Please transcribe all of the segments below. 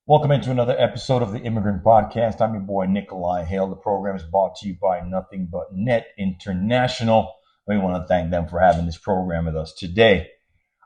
Welcome into another episode of the Immigrant Podcast. I'm your boy Nikolai Hale. The program is brought to you by Nothing But Net International. We want to thank them for having this program with us today.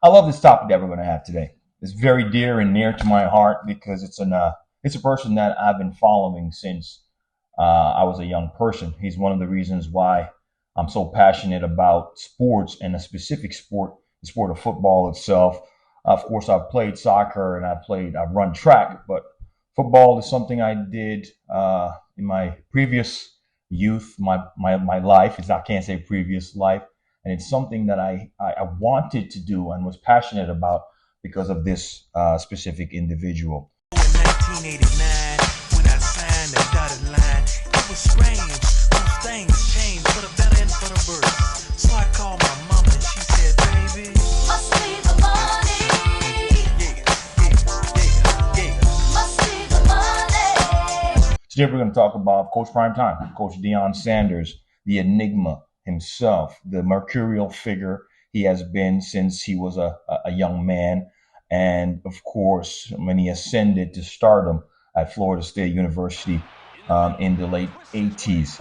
I love this topic that we're going to have today. It's very dear and near to my heart because it's a person that I've been following since I was a young person. He's one of the reasons why I'm so passionate about sports and a specific sport, the sport of football itself. Of course, I've played soccer and I've run track, but football is something I did in my previous youth, my life. I can't say previous life, and it's something that I wanted to do and was passionate about because of this specific individual. In 1989, when I signed the dotted line, it was strange. Those things changed for the better and for the worse. So I called my mama and she said, baby, must be the money. Yeah, yeah, yeah, yeah. Must be the money. Today we're going to talk about Coach Primetime, Coach Deion Sanders, the enigma himself, the mercurial figure he has been since he was a young man. And of course, when he ascended to stardom at Florida State University in the late 80s.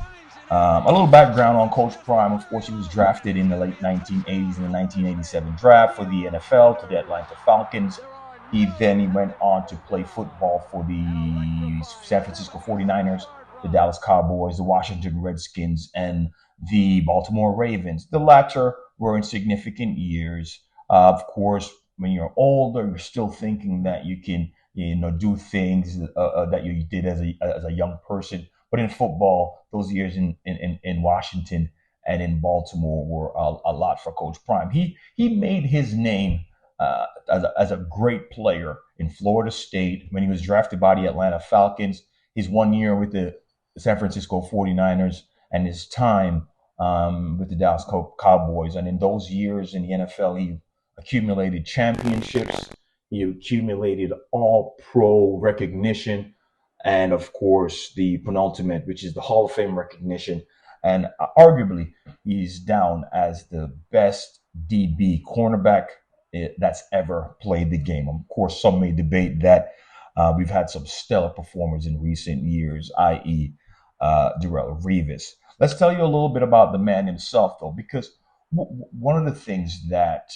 A little background on Coach Prime. Of course, he was drafted in the late 1980s in the 1987 draft for the NFL to the Atlanta Falcons. He went on to play football for the San Francisco 49ers, the Dallas Cowboys, the Washington Redskins, and the Baltimore Ravens. The latter were in significant years. Of course, when you're older, you're still thinking that you can, do things that you did as a young person. But in football, those years in Washington and in Baltimore were a lot for Coach Prime. He made his name as a great player in Florida State when he was drafted by the Atlanta Falcons. His 1 year with the San Francisco 49ers and his time with the Dallas Cowboys. And in those years in the NFL, he accumulated championships. He accumulated all pro recognition. And of course, the penultimate, which is the Hall of Fame recognition. And arguably, he's down as the best DB cornerback that's ever played the game. Of course, some may debate that. We've had some stellar performers in recent years, i.e., Darrell Revis. Let's tell you a little bit about the man himself, though, because one of the things that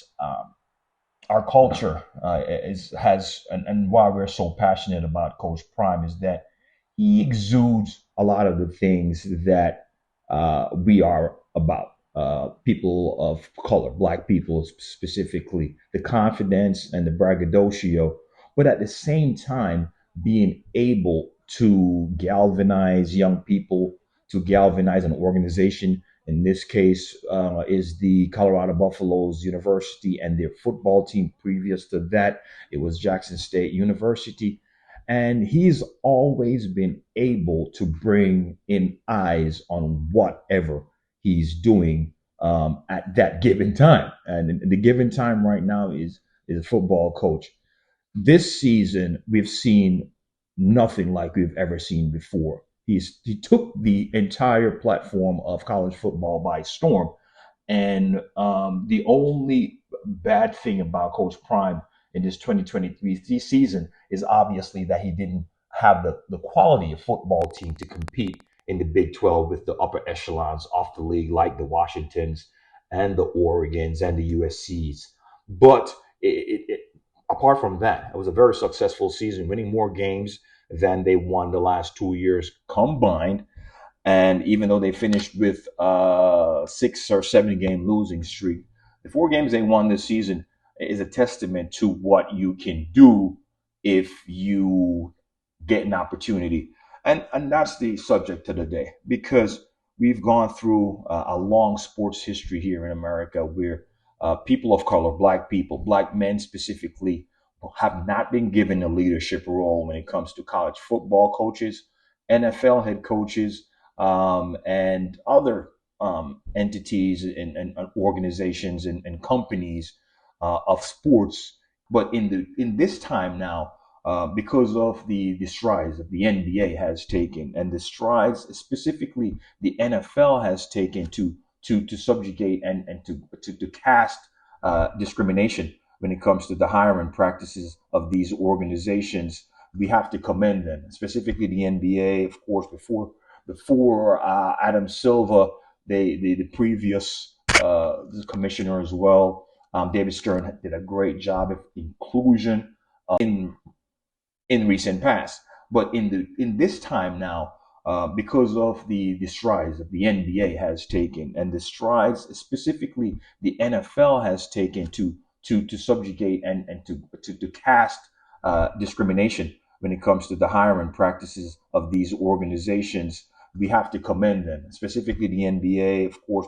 our culture and why we're so passionate about Coach Prime is that he exudes a lot of the things that we are about. People of color, black people specifically, the confidence and the braggadocio, but at the same time, being able to galvanize young people, to galvanize an organization. In this case, is the Colorado Buffaloes University and their football team. Previous to that, it was Jackson State University. And he's always been able to bring in eyes on whatever he's doing at that given time. And the given time right now is a football coach. This season, we've seen nothing like we've ever seen before. He took the entire platform of college football by storm. And the only bad thing about Coach Prime in this 2023 season is obviously that he didn't have the quality of football team to compete in the Big 12 with the upper echelons of the league, like the Washingtons and the Oregons and the USCs. But apart from that, it was a very successful season, winning more games than they won the last 2 years combined. And even though they finished with a 6 or 7 game losing streak, the 4 games they won this season is a testament to what you can do if you get an opportunity. And that's the subject of the day, because we've gone through a long sports history here in America where people of color, black people, black men specifically, have not been given a leadership role when it comes to college football coaches, NFL head coaches, and other entities and organizations and companies of sports. But in this time now, because of the strides that the NBA has taken and the strides specifically the NFL has taken to subjugate and to cast discrimination when it comes to the hiring practices of these organizations. we have to commend them, specifically the NBA, of course. Before Adam Silver, the previous commissioner as well, David Stern did a great job of inclusion in recent past. But in this time now, because of the strides that the NBA has taken and the strides specifically the NFL has taken to subjugate and to cast discrimination when it comes to the hiring practices of these organizations, we have to commend them, specifically the NBA, of course.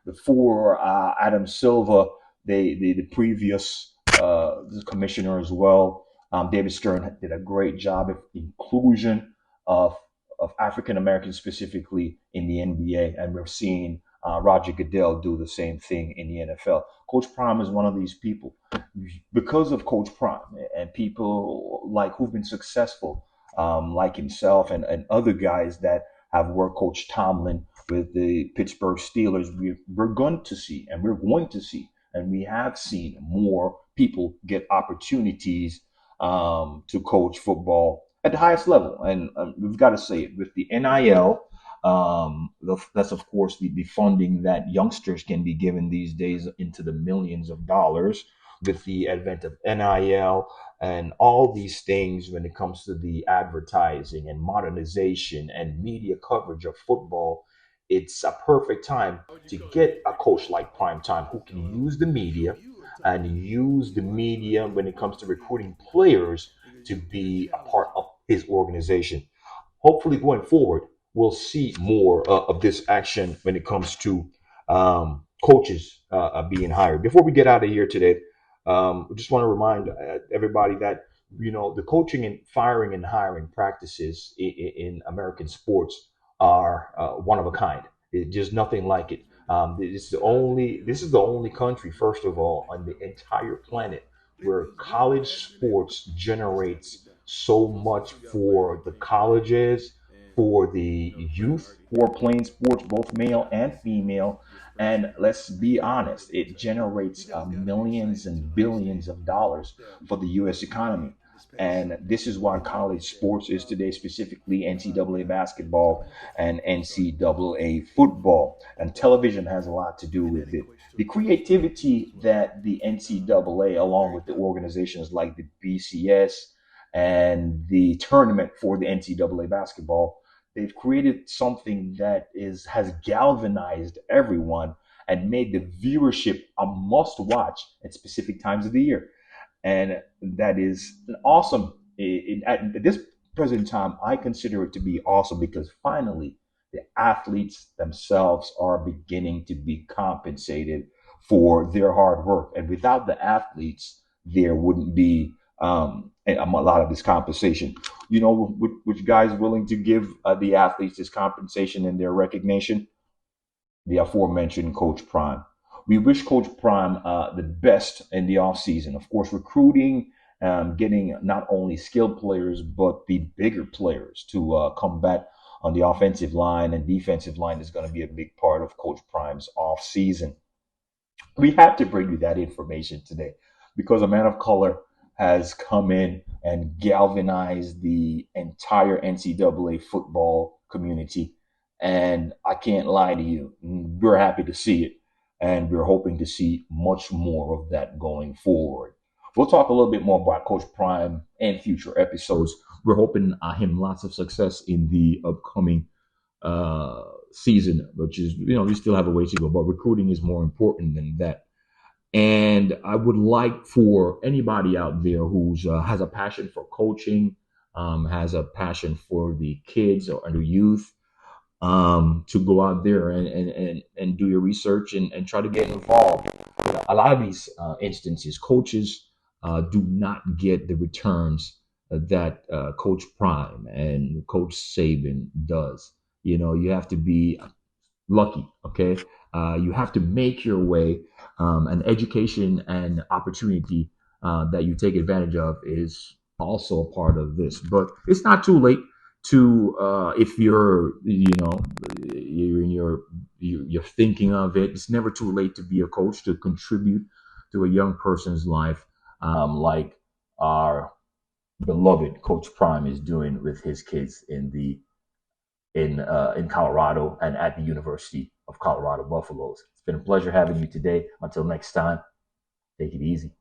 Before Adam Silver, the previous commissioner as well, David Stern did a great job of inclusion of African Americans specifically in the NBA, and we're seeing Roger Goodell do the same thing in the NFL. Coach Prime is one of these people. Because of Coach Prime and people like who've been successful, like himself and other guys that have worked Coach Tomlin with the Pittsburgh Steelers, we're going to see, and we're going to see, and we have seen more people get opportunities to coach football at the highest level. And we've got to say it with the NIL. That's of course the funding that youngsters can be given these days into the millions of dollars with the advent of NIL and all these things when it comes to the advertising and modernization and media coverage of football. It's a perfect time to get a coach like Prime Time who can use the media and use the media when it comes to recruiting players to be a part of his organization. Hopefully, going forward, we'll see more of this action when it comes to coaches being hired. Before we get out of here today, I just want to remind everybody that the coaching and firing and hiring practices in American sports are one of a kind. It's just nothing like it. This is the only country, first of all, on the entire planet where college sports generates so much for the colleges, for the youth who are playing sports, both male and female. And let's be honest, it generates millions and billions of dollars for the U.S. economy. And this is why college sports is today, specifically NCAA basketball and NCAA football. And television has a lot to do with it. The creativity that the NCAA, along with the organizations like the BCS and the tournament for the NCAA basketball, they've created something that is has galvanized everyone and made the viewership a must watch at specific times of the year. And that is an awesome. At this present time, I consider it to be awesome because finally the athletes themselves are beginning to be compensated for their hard work. And without the athletes, there wouldn't be a lot of this compensation. Which guys willing to give the athletes this compensation and their recognition? The aforementioned Coach Prime. We wish Coach Prime the best in the offseason. Of course, recruiting, getting not only skilled players, but the bigger players to combat on the offensive line and defensive line is going to be a big part of Coach Prime's offseason. We have to bring you that information today because a man of color has come in and galvanized the entire NCAA football community. And I can't lie to you, we're happy to see it. And we're hoping to see much more of that going forward. We'll talk a little bit more about Coach Prime in future episodes. We're hoping him lots of success in the upcoming season, which is, we still have a way to go, but recruiting is more important than that. And I would like for anybody out there who's has a passion for coaching, has a passion for the kids or the youth, to go out there and do your research and try to get involved. A lot of these instances, coaches do not get the returns that Coach Prime and Coach Saban does. You have to be lucky. Okay, you have to make your way. And education and opportunity that you take advantage of is also a part of this. But it's not too late to if you're in you're thinking of it. It's never too late to be a coach to contribute to a young person's life, like our beloved Coach Prime is doing with his kids in Colorado and at the University of Colorado Buffaloes. It's been a pleasure having you today. Until next time, take it easy.